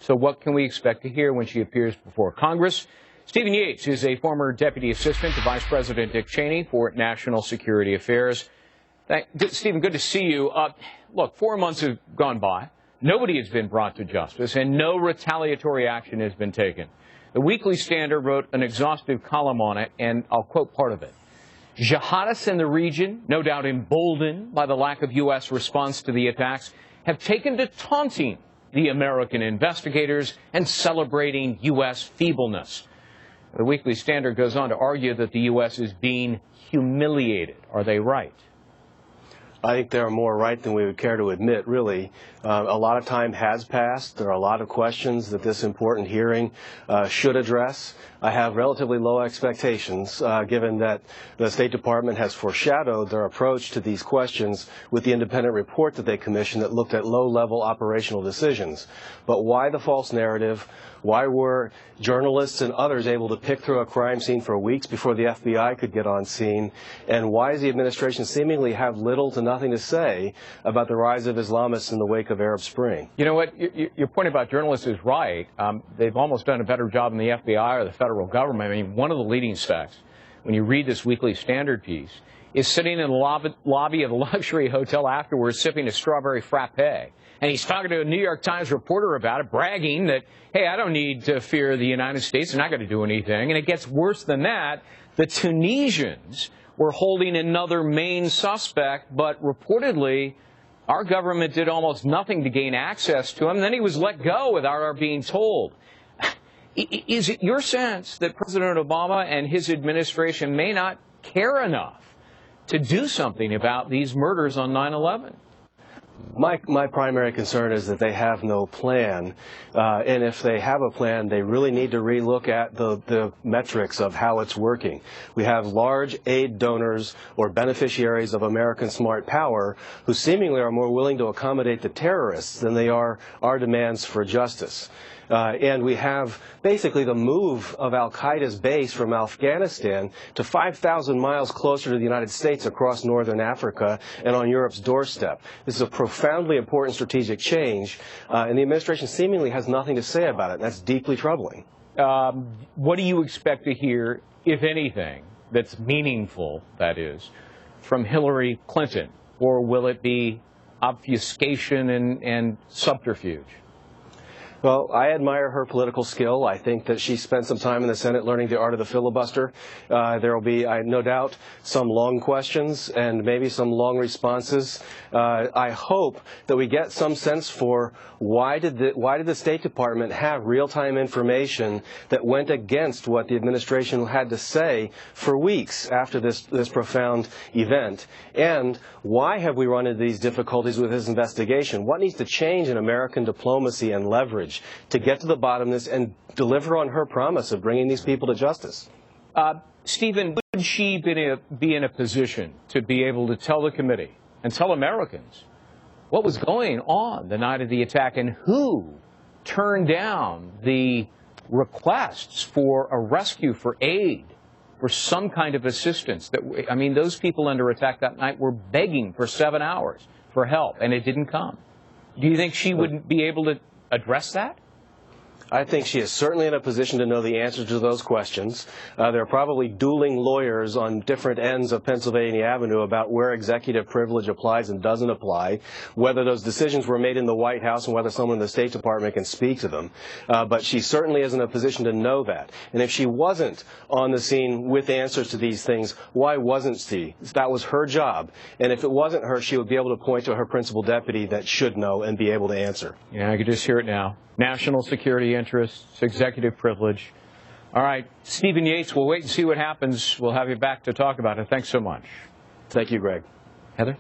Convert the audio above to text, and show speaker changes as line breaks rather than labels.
So what can we expect to hear when she appears before Congress? Stephen Yates is a former deputy assistant to Vice President Dick Cheney for National Security Affairs. Stephen, good to see you. Look, 4 months have gone by. Nobody has been brought to justice, and no retaliatory action has been taken. The Weekly Standard wrote an exhaustive column on it, and I'll quote part of it. Jihadists in the region, no doubt emboldened by the lack of U.S. response to the attacks, have taken to taunting the American investigators and celebrating U.S. feebleness. The Weekly Standard goes on to argue that the U.S. is being humiliated. Are they right?
I think they're more right than we would care to admit, really. A lot of time has passed. There are a lot of questions that this important hearing should address. I have relatively low expectations, given that the State Department has foreshadowed their approach to these questions with the independent report that they commissioned that looked at low-level operational decisions. But why the false narrative? Why were journalists and others able to pick through a crime scene for weeks before the FBI could get on scene? And why does the administration seemingly have little to nothing to say about the rise of Islamists in the wake of Arab Spring?
You know what? Your point about journalists is right. They've almost done a better job than the FBI or the federal government. I mean, one of the leading specs, when you read this Weekly Standard piece, is sitting in the lobby of a luxury hotel afterwards sipping a strawberry frappe. And he's talking to a New York Times reporter about it, bragging that, hey, I don't need to fear the United States. They're not going to do anything. And it gets worse than that. The Tunisians were holding another main suspect, but reportedly our government did almost nothing to gain access to him. Then he was let go without our being told. Is it your sense that President Obama and his administration may not care enough to do something about these murders on 9/11?
My primary concern is that they have no plan, and if they have a plan, they really need to relook at the metrics of how it's working. We have large aid donors or beneficiaries of American smart power who seemingly are more willing to accommodate the terrorists than they are our demands for justice. And we have basically the move of al-Qaeda's base from Afghanistan to 5,000 miles closer to the United States across northern Africa and on Europe's doorstep. This is a profoundly important strategic change, and the administration seemingly has nothing to say about it. That's deeply troubling.
What do you expect to hear, if anything, that's meaningful, that is, from Hillary Clinton? Or will it be obfuscation and subterfuge?
Well, I admire her political skill. I think that she spent some time in the Senate learning the art of the filibuster. There will be, no doubt, some long questions and maybe some long responses. I hope that we get some sense for why did the State Department have real-time information that went against what the administration had to say for weeks after this profound event, and why have we run into these difficulties with this investigation? What needs to change in American diplomacy and leverage to get to the bottom of this and deliver on her promise of bringing these people to justice?
Stephen, would she be in a position to be able to tell the committee and tell Americans what was going on the night of the attack and who turned down the requests for a rescue, for aid, for some kind of assistance? I mean, those people under attack that night were begging for 7 hours for help, and it didn't come. Do you think she would be able to address that?
I think she is certainly in a position to know the answers to those questions. There are probably dueling lawyers on different ends of Pennsylvania Avenue about where executive privilege applies and doesn't apply, whether those decisions were made in the White House and whether someone in the State Department can speak to them. But she certainly is in a position to know that. And if she wasn't on the scene with answers to these things, why wasn't she? That was her job. And if it wasn't her, she would be able to point to her principal deputy that should know and be able to answer.
Yeah, I could just hear it now. National security interests, executive privilege. All right, Stephen Yates, we'll wait and see what happens. We'll have you back to talk about it. Thanks so much.
Thank you, Greg.
Heather?